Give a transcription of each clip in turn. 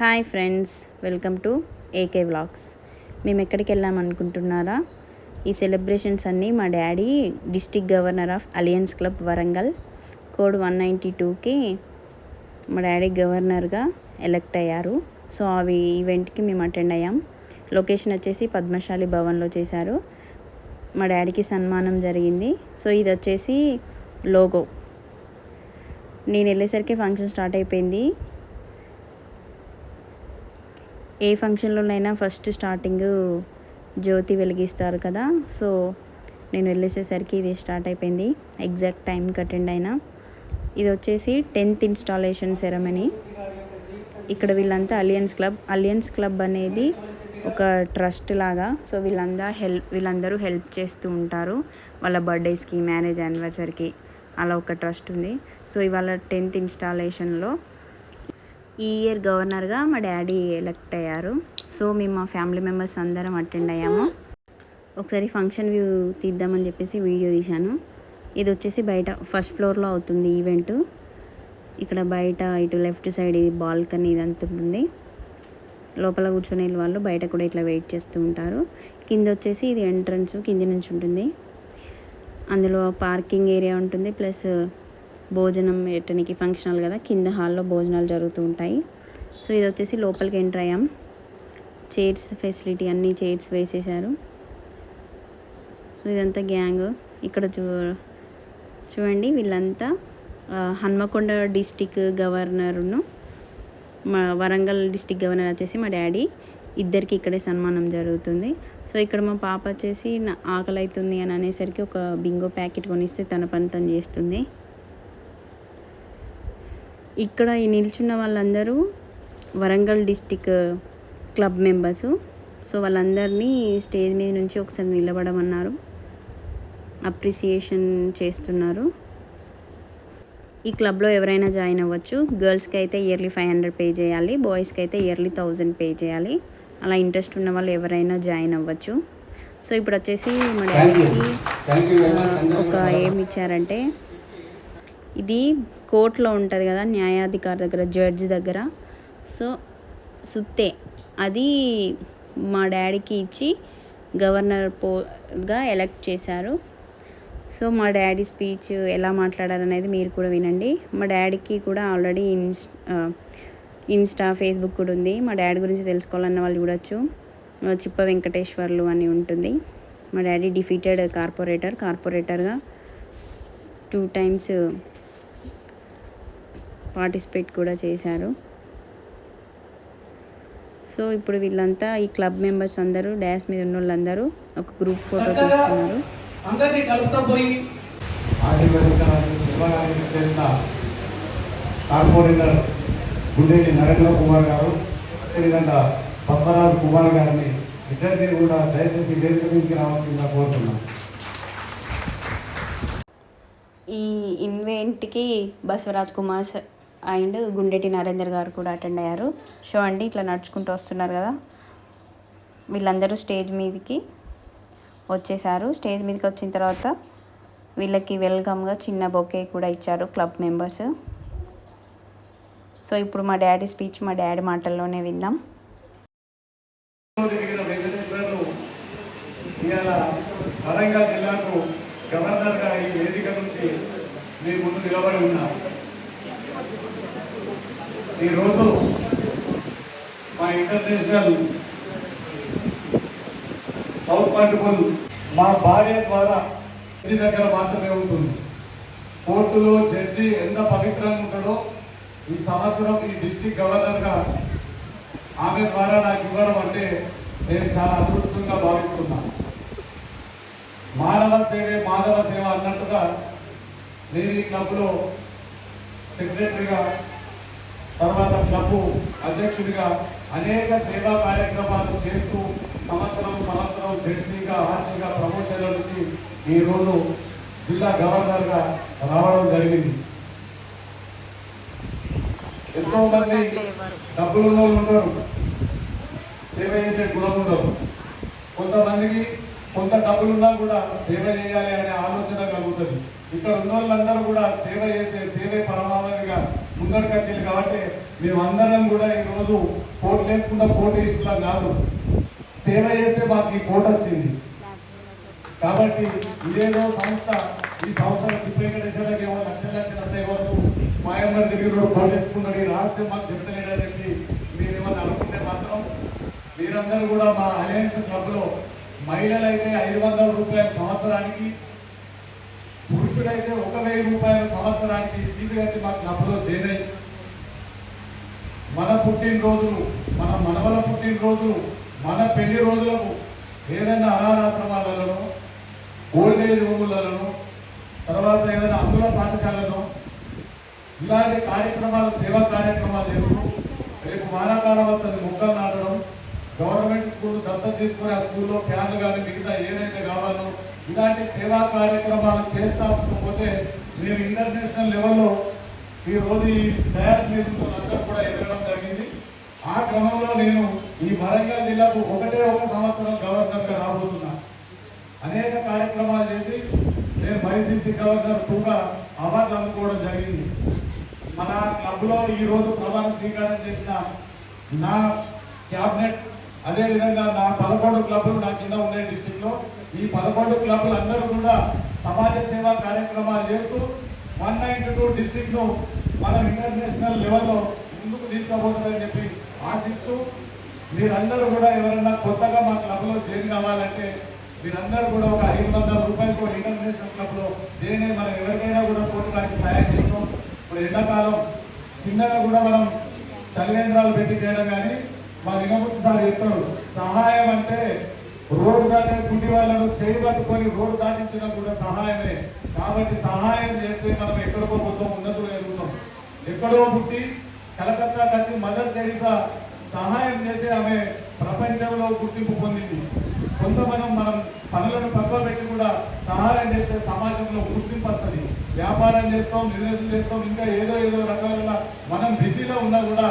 Hi friends, welcome to AK vlogs. మేము ఎక్కడికి వెళ్ళామనుకుంటున్నారా? ఈ సెలబ్రేషన్స్ అన్నీ మా daddy district governor of Alliance Club Warangal code 192కి మా డాడీ గవర్నర్గా ఎలక్ట్ అయ్యారు. సో అవి ఈవెంట్కి మేము అటెండ్ అయ్యాం. లొకేషన్ వచ్చేసి పద్మశాలి భవన్లో చేశారు. మా డాడీకి సన్మానం జరిగింది. సో ఇది వచ్చేసి లోగో. నేను వెళ్ళేసరికి ఫంక్షన్ స్టార్ట్ అయిపోయింది. ఏ ఫంక్షన్లోనైనా ఫస్ట్ స్టార్టింగ్ జ్యోతి వెలిగిస్తారు కదా. సో నేను వెళ్ళేసేసరికి ఇది స్టార్ట్ అయిపోయింది. ఎగ్జాక్ట్ టైంకి అటెండ్ అయినా. ఇది వచ్చేసి 10th ఇన్స్టాలేషన్ సెరమనీ. ఇక్కడ వీళ్ళంతా అలియన్స్ క్లబ్ అనేది ఒక ట్రస్ట్ లాగా. సో వీళ్ళందరూ హెల్ప్ చేస్తూ ఉంటారు. వాళ్ళ బర్త్డేస్కి, మ్యారేజ్ యానివర్సరీకి అలా ఒక ట్రస్ట్ ఉంది. సో ఇవాళ 10th ఇన్స్టాలేషన్లో ఈ ఇయర్ గవర్నర్గా మా డాడీ ఎలక్ట్ అయ్యారు. సో మేము మా ఫ్యామిలీ మెంబర్స్ అందరం అటెండ్ అయ్యాము. ఒకసారి ఫంక్షన్ వ్యూ తీద్దామని చెప్పేసి వీడియో తీశాను. ఇది వచ్చేసి బయట ఫస్ట్ ఫ్లోర్లో అవుతుంది ఈవెంట్. ఇక్కడ బయట ఇటు లెఫ్ట్ సైడ్ ఇది బాల్కనీ ఇదంతా ఉంటుంది. లోపల కూర్చొని వాళ్ళు బయట కూడా ఇట్లా వెయిట్ చేస్తూ ఉంటారు. కింద వచ్చేసి ఇది ఎంట్రన్స్ కింది నుంచి ఉంటుంది. అందులో పార్కింగ్ ఏరియా ఉంటుంది, ప్లస్ భోజనం పెట్టడానికి ఫంక్షన్ హాల్ కదా, కింద హాల్లో భోజనాలు జరుగుతూ ఉంటాయి. సో ఇది వచ్చేసి లోపలికి ఎంటర్ అయ్యాం. చైర్స్ ఫెసిలిటీ అన్ని చైర్స్ వేసేసారు. సో ఇదంతా గ్యాంగ్. ఇక్కడ చూడండి వీళ్ళంతా హన్మకొండ డిస్టిక్ గవర్నర్ను, మా వరంగల్ డిస్టిక్ గవర్నర్ వచ్చేసి మా డాడీ. ఇద్దరికి ఇక్కడే సన్మానం జరుగుతుంది. సో ఇక్కడ మా పాప వచ్చేసి ఆకలి అవుతుంది అని అనేసరికి ఒక బింగో ప్యాకెట్ కొనిస్తే తన పని తను చేస్తుంది. ఇక్కడ ఈ నిల్చున్న వాళ్ళందరూ Warangal district club members. So వాళ్ళందరినీ స్టేజ్ మీద నుంచి ఒకసారి నిలబడమన్నారు, అప్రిసియేషన్ చేస్తున్నారు. ఈ క్లబ్లో ఎవరైనా జాయిన్ అవ్వచ్చు. గర్ల్స్కి అయితే ఇయర్లీ 500 పే చేయాలి, బాయ్స్కి అయితే ఇయర్లీ 1000 పే చేయాలి. అలా ఇంట్రెస్ట్ ఉన్న వాళ్ళు ఎవరైనా జాయిన్ అవ్వచ్చు. సో ఇప్పుడు వచ్చేసి మా డాడీకి ఒక ఏమి ఇచ్చారంటే, ఇది కోర్టులో ఉంటుంది కదా, న్యాయాధికారి దగ్గర, జడ్జి దగ్గర. సో సుత్తే అది మా డాడీకి ఇచ్చి గవర్నర్గా ఎలక్ట్ చేశారు. సో మా డాడీ స్పీచ్ ఎలా మాట్లాడారనేది మీరు కూడా వినండి. మా డాడీకి కూడా ఆల్రెడీ ఇన్స్టా ఫేస్బుక్ కూడా ఉంది. మా డాడీ గురించి తెలుసుకోవాలన్న వాళ్ళు చూడొచ్చు. చిప్ప వెంకటేశ్వర్లు అని ఉంటుంది. మా డాడీ డిఫీటెడ్ కార్పొరేటర్గా 2 times పార్టిసిపేట్ కూడా చేశారు. సో ఇప్పుడు వీళ్ళంతా ఈ క్లబ్ మెంబర్స్ అందరూ, డాష్ మీద ఉన్న వాళ్ళందరూ ఒక గ్రూప్ ఫోటో తీస్తున్నారు. అందరినీ కలుపుతపోయి చేసిన కార్పొరేటర్ గుండెటి నరేంద్ర కుమార్ గారు, అదేవిధంగా పద్మరాజు కుమార్ గారిని ఇద్దరిని కూడా దయచేసి వేదిక మీదకి రావాల్సిందిగా కోరుతున్నాం. ఈ ఈవెంట్కి బసవరాజ్ కుమార్ అండ్ గుండెటి నరేందర్ గారు కూడా అటెండ్ అయ్యారు. షో అండి ఇట్లా నడుచుకుంటూ వస్తున్నారు కదా, వీళ్ళందరూ స్టేజ్ మీదకి వచ్చేసారు. స్టేజ్ మీదకి వచ్చిన తర్వాత వీళ్ళకి వెల్కమ్గా చిన్న బొకే కూడా ఇచ్చారు క్లబ్ మెంబర్స్. సో ఇప్పుడు మా డాడీ స్పీచ్ మా డాడీ మాటల్లోనే విందాం. వరంగల్ జిల్లాకు గవర్నర్గా ఈ వేదిక నుంచి మీ ముందు నిలబడి ఉన్నారు. ఈరోజు మా ఇంటర్నేషనల్ అవుట్పట్టుకుని మా భార్య ద్వారా జడ్జి దగ్గర మాత్రమే ఉంటుంది. కోర్టులో జడ్జి ఎంత పవిత్రంగా ఉంటాడో ఈ సంవత్సరం ఈ డిస్ట్రిక్ట్ గవర్నర్గా ఆమె ద్వారా నాకు ఇవ్వడం అంటే నేను చాలా అదృష్టంగా భావిస్తున్నాను. మానవ సేవే మాధవ సేవ అన్నట్టుగా నేను ఈ క్లబ్లో సెక్రటరీగా, తర్వాత క్లబ్ అధ్యక్షుడిగా అనేక సేవా కార్యక్రమాలు చేస్తూ సంవత్సరం జడ్సీగా, ఆర్సీగా ప్రమోషన్ల నుంచి ఈరోజు జిల్లా గవర్నర్గా రావడం జరిగింది. ఎంతో మంది డబ్బులు ఉంటారు, సేవ చేసే గుణం ఉండదు. కొంతమందికి కొంత డబ్బులున్నా కూడా సేవ చేయాలి అనే ఆలోచన కలుగుతుంది. ఇక్కడ ఉన్న వాళ్ళందరూ కూడా సేవే పరమావధిగా ముందరికి వచ్చింది. కాబట్టి మేమందరం కూడా ఈరోజు కోట్లు వేసుకున్న కోటేశ్వరులా కాదు, సేవ చేస్తే మాకు ఈ కోట వచ్చింది. కాబట్టి ఇదేదో సంస్థ, ఈ సంస్థ చిప్పేకటేశ్వరకి ఏమో లక్షల అంతా ఇవ్వదు, మాయమ్మ దగ్గర కూడా కోటేసుకున్నాడు, ఈ రహస్యం మాకు చెప్తలేడని చెప్పి మీరు ఏమన్నా అనుకుంటే మాత్రం మీరందరూ కూడా మా అలయన్స్ క్లబ్లో మహిళలైతే 500 రూపాయలు సంవత్సరానికి, పురుషుడైతే 1000 రూపాయలు సంవత్సరానికి ఫీజు కట్టి మా క్లబ్లో చేరాయి. మన పుట్టినరోజులు, మన మనవల పుట్టినరోజులు, మన పెళ్లి రోజులకు ఏదైనా అనాథాశ్రమాలలో, ఓల్డ్ ఏజ్ హోములలో, తర్వాత ఏదైనా అందుల పాఠశాలలో ఇలాంటి కార్యక్రమాలు, సేవా కార్యక్రమాలు చేస్తూ రేపు వానాకాలం వస్తుంది మొక్కలు నాటడం, గవర్నమెంట్ స్కూల్ దత్తత తీసుకుని ఆ స్కూల్లో ఫ్యాన్లు కానీ మిగతా ఏదైతే కావాలో ఇలాంటి సేవా కార్యక్రమాలు చేస్తా పోతే నేను ఇంటర్నేషనల్ లెవెల్లో ఈ రోజు ఈ తయారు నేతృత్వాలందరూ కూడా ఎదగడం జరిగింది. ఆ క్రమంలో నేను ఈ వరంగల్ జిల్లాకు ఒక సంవత్సరం గవర్నర్గా రాబోతున్నా. అనేక కార్యక్రమాలు చేసి నేను వైద్య గవర్నర్ 2గా అవార్డు అందుకోవడం జరిగింది. మన క్లబ్లో ఈరోజు ప్రమాణ స్వీకారం చేసిన నా క్యాబినెట్, అదేవిధంగా నా 11 క్లబ్లు నా కింద ఉన్నాయి డిస్టిక్లో. ఈ 11 క్లబ్లు అందరూ కూడా సమాజ సేవా కార్యక్రమాలు చేస్తూ 192 డిస్టిక్ను మనం ఇంటర్నేషనల్ లెవెల్లో ముందుకు తీసుకుపోతుందని చెప్పి ఆశిస్తూ, మీరందరూ కూడా ఎవరన్నా కొత్తగా మా క్లబ్లో జాయిన్ కావాలంటే మీరందరూ కూడా ఒక 500 రూపాయలతో ఇంటర్నేషనల్ క్లబ్లో జాయిన్ అయ్యి మనం ఎవరికైనా కూడా కోటి వారికి సహాయం చేస్తాం. ఇప్పుడు ఎండాకాలం చిన్నగా కూడా మనం చలివేంద్రాలు పెట్టి చేయడం, కానీ మా లింగమూర్తి సార్ చెప్తారు, సహాయం అంటే రోడ్డు దాటే గుడ్డి వాళ్ళను చేయబట్టుకొని రోడ్డు దాటించడం కూడా సహాయమే. కాబట్టి సహాయం చేస్తే మనం ఎక్కడికో పోతాం, ఉన్నతులు ఎదుగుతాం. ఎక్కడో పుట్టి కలకత్తాకి వచ్చి మదర్ తెరీసా సహాయం చేసి ఆమె ప్రపంచంలో గుర్తింపు పొందింది. కొంతమంది మనం పనులను పక్కన పెట్టి కూడా సహాయం చేస్తే సమాజంలో గుర్తింపు వస్తుంది. వ్యాపారం చేస్తాం, బిజినెస్ చేస్తాం, ఇంకా ఏదో రకాలుగా మనం బిజీలో ఉన్నా కూడా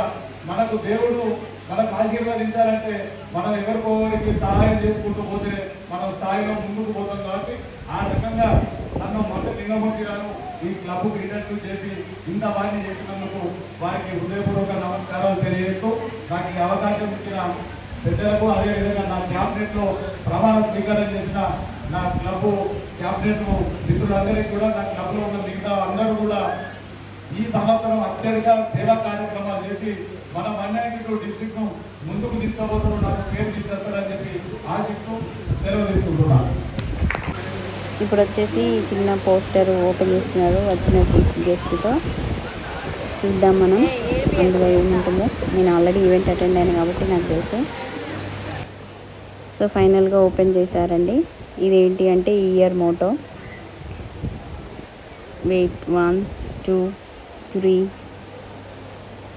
మనకు దేవుడు మనకు ఆశీర్వదించాలంటే మనం ఎవరికొవరికి సహాయం చేసుకుంటూ పోతే మనం స్థాయిలో ముందుకు పోతాం. కాబట్టి ఆ రకంగా నన్ను మొదటి లింగమూర్తి గారు ఈ క్లబ్కు ఇంట్రడ్యూస్ చేసి ఇంత బాగా చేసినందుకు వారికి హృదయపూర్వక నమస్కారాలు తెలియజేస్తూ, నాకు ఈ అవకాశం ఇచ్చిన పెద్దలకు, అదేవిధంగా నా క్యాబినెట్లో ప్రమాణ స్వీకారం చేసిన నా క్లబ్ క్యాబినెట్ మిత్రులందరికీ కూడా, నా క్లబ్లో ఉన్న మిగతా అందరూ కూడా ఈ సంవత్సరం అత్యధిక సేవా కార్యక్రమాలు చేసి మన 192 డిస్ట్రిక్ట్ను ముందుకు తీసుకుపోతారు, నాకు పేరు తీసుకొస్తారని చెప్పి ఆశిస్తూ సెలవు తీసుకుంటున్నాను. ఇప్పుడు వచ్చేసి చిన్న పోస్టర్ ఓపెన్ చేస్తున్నారు వచ్చిన చీఫ్ గెస్ట్తో. చూద్దాం మనం అందులో ఏముంటుందో. నేను ఆల్రెడీ ఈవెంట్ అటెండ్ అయ్యాను కాబట్టి నాకు తెలుసు. సో ఫైనల్గా ఓపెన్ చేశారండి. ఇదేంటి అంటే ఈ year motto. Wait 1 2 3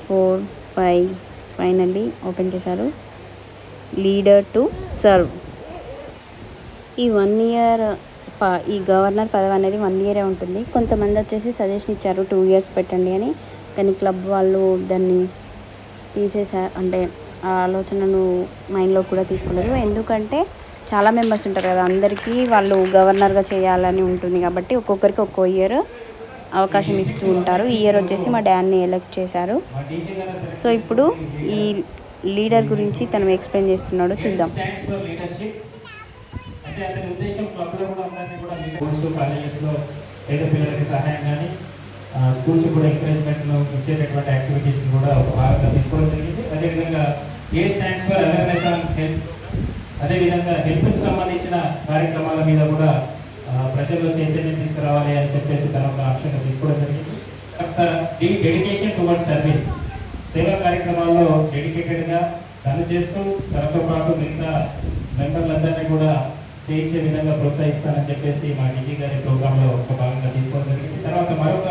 4 5 finally open చేశారు. Leader to serve. ఈ 1 ఇయర్ ఈ గవర్నర్ పదవి అనేది 1 ఇయరే ఉంటుంది. కొంతమంది వచ్చేసి సజెషన్ ఇచ్చారు 2 ఇయర్స్ పెట్టండి అని, కానీ క్లబ్ వాళ్ళు దాన్ని తీసేసారు. అంటే ఆ ఆలోచనను మైండ్లో కూడా తీసుకోలేరు. ఎందుకంటే చాలా మెంబర్స్ ఉంటారు కదా, అందరికీ వాళ్ళు గవర్నర్గా చేయాలని ఉంటుంది కాబట్టి ఒక్కొక్కరికి ఒక్కో ఇయర్ అవకాశం ఇస్తూ ఉంటారు. ఈ ఇయర్ వచ్చేసి మా డాడ్ని ఎలక్ట్ చేశారు. సో ఇప్పుడు ఈ లీడర్ గురించి తను ఎక్స్ప్లెయిన్ చేస్తున్నాడు, చూద్దాం. అంటే అతని ఉద్దేశం క్లబ్లో కూడా అందరినీ కూడా స్కూల్స్ కాలేజెస్లో పేద పిల్లలకి సహాయం కానీ స్కూల్స్ కూడా ఎంకరేజ్మెంట్ను ఇచ్చేటటువంటి యాక్టివిటీస్ కూడా ఒక భాగంగా తీసుకోవడం జరిగింది. అదేవిధంగా A stands for awareness on health, అదేవిధంగా హెల్త్కి సంబంధించిన కార్యక్రమాల మీద కూడా ప్రజల్లో చైతన్యం తీసుకురావాలి అని చెప్పేసి తన ఒక అంశంగా తీసుకోవడం జరిగింది. డెడికేషన్ టువర్డ్స్ సర్వీస్, సేవా కార్యక్రమాల్లో డెడికేటెడ్గా తను చేస్తూ తనతో పాటు మిగతా మెంబర్లందరినీ కూడా చేయించే విధంగా ప్రోత్సహిస్తానని చెప్పేసి మా డీజీ గారి ప్రోగ్రాంలో ఒక భాగంగా తీసుకోవడం జరిగింది. తర్వాత మరొక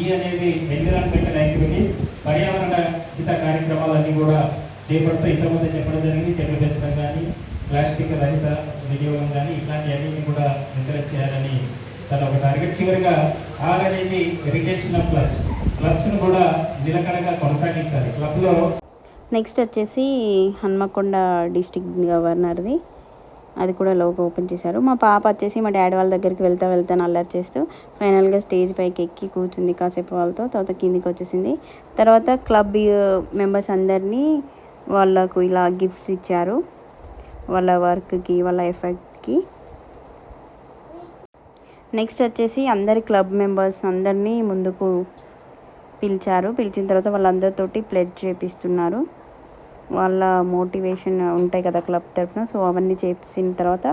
ఈ అనేది ఎన్విరాన్మెంటల్ యాక్టివిటీస్, పర్యావరణ హిత కార్యక్రమాలన్నీ కూడా చేపడుతూ ఇంతకుముందు చెప్పడం జరిగింది. చెట్లు పెంచడం కానీ, ప్లాస్టిక్ రహిత వినియోగం కానీ ఇట్లాంటివన్నీ కూడా ఎంకరేజ్ చేయాలని తన ఒక టార్గెట్. చివరిగా ఆర్ అనేది రిటెన్షన్ ఆఫ్ క్లబ్స్ను కూడా నిలకడగా కొనసాగించాలి క్లబ్లో. నెక్స్ట్ వచ్చేసి హన్మకొండ డిస్ట్రిక్ట్ గవర్నర్ది, అది కూడా లోగో ఓపెన్ చేశారు. మా పాప వచ్చేసి మా డాడీ వాళ్ళ దగ్గరికి వెళ్తాను అల్లరి చేస్తూ ఫైనల్గా స్టేజ్ పైకి ఎక్కి కూర్చుంది కాసేపు వాళ్ళతో. తర్వాత కిందికి వచ్చేసింది. తర్వాత క్లబ్ మెంబర్స్ అందరినీ వాళ్ళకు ఇలా గిఫ్ట్స్ ఇచ్చారు వాళ్ళ వర్క్కి వాళ్ళ ఎఫర్ట్కి. నెక్స్ట్ వచ్చేసి అందరి క్లబ్ మెంబర్స్ అందరినీ ముందుకు పిలిచారు. పిలిచిన తర్వాత వాళ్ళందరితోటి ప్లెడ్జ్ చేపిస్తున్నారు. వాళ్ళ మోటివేషన్ ఉంటాయి కదా క్లబ్ తరఫున, సో అవన్నీ చేసిన తర్వాత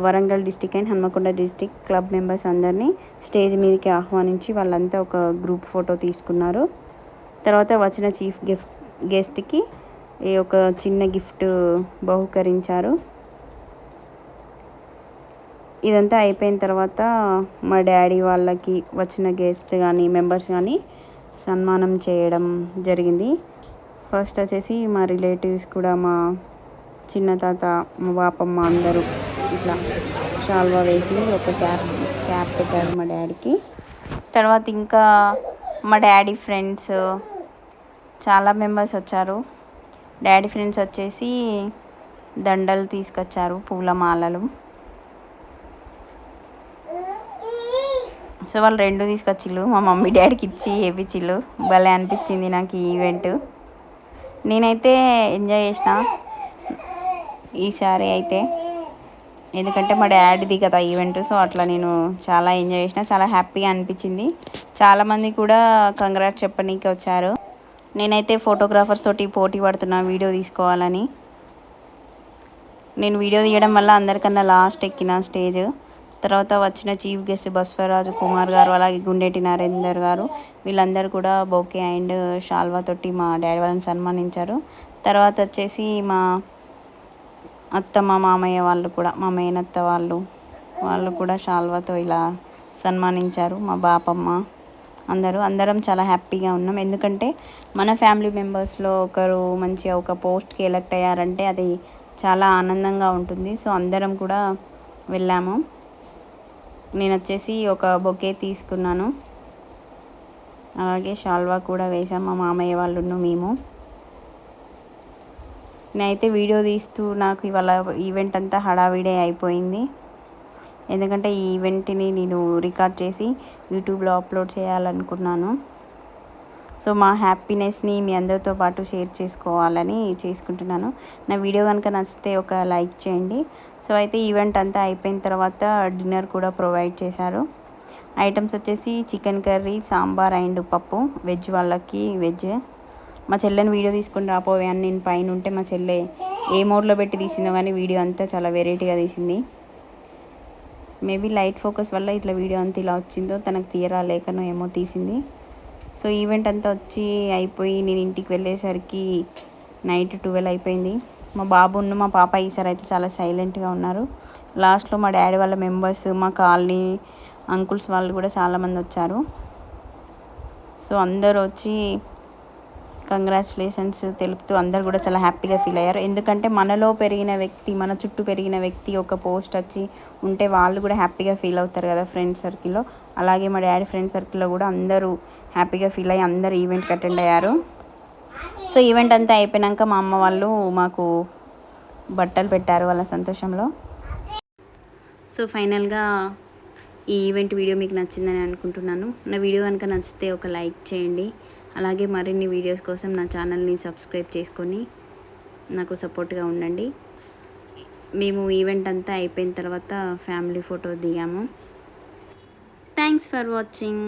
Warangal district and Hanamkonda district club members అందరినీ స్టేజ్ మీదకి ఆహ్వానించి వాళ్ళంతా ఒక గ్రూప్ ఫోటో తీసుకున్నారు. తర్వాత వచ్చిన చీఫ్ గెస్ట్కి ఒక చిన్న గిఫ్ట్ బహుకరించారు. ఇదంతా అయిపోయిన తర్వాత మా డాడీ వాళ్ళకి వచ్చిన గెస్ట్ కానీ మెంబర్స్ కానీ సన్మానం చేయడం జరిగింది. ఫస్ట్ వచ్చేసి మా రిలేటివ్స్ కూడా మా చిన్న తాత మా బాపమ్మ అందరూ ఇట్లా షాల్వా వేసి ఒక క్యాప్ పెట్టారు మా డాడీకి. తర్వాత ఇంకా మా డాడీ ఫ్రెండ్స్ చాలా మెంబర్స్ వచ్చారు. డాడీ ఫ్రెండ్స్ వచ్చేసి దండలు తీసుకొచ్చారు, పూలమాలలు. సో వాళ్ళు 2 తీసుకొచ్చిళ్ళు, మా మమ్మీ డాడీకి ఇచ్చి వేయించిళ్ళు. భలే అనిపించింది నాకు ఈ ఈవెంట్. నేనైతే ఎంజాయ్ చేసిన ఈసారి అయితే, ఎందుకంటే మా డాడీది కదా ఈవెంట్. సో అట్లా నేను చాలా ఎంజాయ్ చేసిన, చాలా హ్యాపీగా అనిపించింది. చాలామంది కూడా కంగ్రాట్స్ చెప్పనీకి వచ్చారు. నేనైతే ఫోటోగ్రాఫర్స్ తోటి పోటీ పడుతున్నా వీడియో తీసుకోవాలని. నేను వీడియో తీయడం వల్ల అందరికన్నా లాస్ట్ ఎక్కిన స్టేజ్. తర్వాత వచ్చిన చీఫ్ గెస్ట్ బస్వరాజు కుమార్ గారు, అలాగే గుండెటి నరేందర్ గారు, వీళ్ళందరూ కూడా బొకే అండ్ షాల్వా తోటి మా డాడీ వాళ్ళని సన్మానించారు. తర్వాత వచ్చేసి మా అత్తమ్మ మామయ్య వాళ్ళు కూడా, మా మేనత్త వాళ్ళు కూడా షాల్వాతో ఇలా సన్మానించారు. మా బాపమ్మ అందరం చాలా హ్యాపీగా ఉన్నాం. ఎందుకంటే మన ఫ్యామిలీ మెంబర్స్లో ఒకరు మంచిగా ఒక పోస్ట్కి ఎలక్ట్ అయ్యారంటే అది చాలా ఆనందంగా ఉంటుంది. సో అందరం కూడా వెళ్ళాము. నేను వచ్చేసి ఒక బొకే తీసుకున్నాను, అలాగే షాల్వా కూడా వేసాం మా మామయ్య వాళ్ళను మేము. నేనైతే వీడియో తీస్తూ నాకు ఇవాళ ఈవెంట్ అంతా హడావిడే అయిపోయింది. ఎందుకంటే ఈ ఈవెంట్ని నేను రికార్డ్ చేసి యూట్యూబ్లో అప్లోడ్ చేయాలనుకున్నాను. సో మా హ్యాపీనెస్ని మీ అందరితో పాటు షేర్ చేసుకోవాలని చేసుకుంటున్నాను. నా వీడియో కనుక నచ్చితే ఒక లైక్ చేయండి. సో అయితే ఈవెంట్ అంతా అయిపోయిన తర్వాత డిన్నర్ కూడా ప్రొవైడ్ చేశారు. ఐటమ్స్ వచ్చేసి చికెన్ కర్రీ, సాంబార్ అండ్ పప్పు. వెజ్ వాళ్ళకి వెజ్. మా చెల్లెని వీడియో తీసుకుని రాపోవే అని నేను పైన ఉంటే మా చెల్లె ఏ మోడ్లో పెట్టి తీసిందో కానీ వీడియో అంతా చాలా వెరైటీగా తీసింది. మేబీ లైట్ ఫోకస్ వల్ల ఇట్లా వీడియో అంతా ఇలా వచ్చిందో, తనకు తీయరా లేకనో ఏమో తీసింది. సో ఈవెంట్ అంతా వచ్చి అయిపోయి నేను ఇంటికి వెళ్ళేసరికి నైట్ 12 అయిపోయింది. మా బాబును మా పాప ఈసారి అయితే చాలా సైలెంట్గా ఉన్నారు. లాస్ట్లో మా డాడీ వాళ్ళ మెంబర్స్, మా కాలనీ అంకుల్స్ వాళ్ళు కూడా చాలామంది వచ్చారు. సో అందరూ వచ్చి కంగ్రాచులేషన్స్ తెలుపుతూ అందరు కూడా చాలా హ్యాపీగా ఫీల్ అయ్యారు. ఎందుకంటే మనలో పెరిగిన వ్యక్తి, మన చుట్టూ పెరిగిన వ్యక్తి ఒక పోస్ట్ వచ్చి ఉంటే వాళ్ళు కూడా హ్యాపీగా ఫీల్ అవుతారు కదా ఫ్రెండ్ సర్కిల్లో. అలాగే మా డాడీ ఫ్రెండ్ సర్కిల్లో కూడా అందరూ హ్యాపీగా ఫీల్ అయ్యి అందరూ ఈవెంట్కి అటెండ్ అయ్యారు. సో ఈవెంట్ అంతా అయిపోయాక మా అమ్మ వాళ్ళు మాకు బట్టలు పెట్టారు వాళ్ళ సంతోషంలో. సో ఫైనల్గా ఈ ఈవెంట్ వీడియో మీకు నచ్చిందని అనుకుంటున్నాను. నా వీడియో కనుక నచ్చితే ఒక లైక్ చేయండి. అలాగే మరిన్ని వీడియోస్ కోసం నా ఛానల్ని సబ్స్క్రైబ్ చేసుకొని నాకు సపోర్ట్గా ఉండండి. మేము ఈవెంట్ అంతా అయిపోయిన తర్వాత ఫ్యామిలీ ఫోటో దిగాము. Thanks for watching.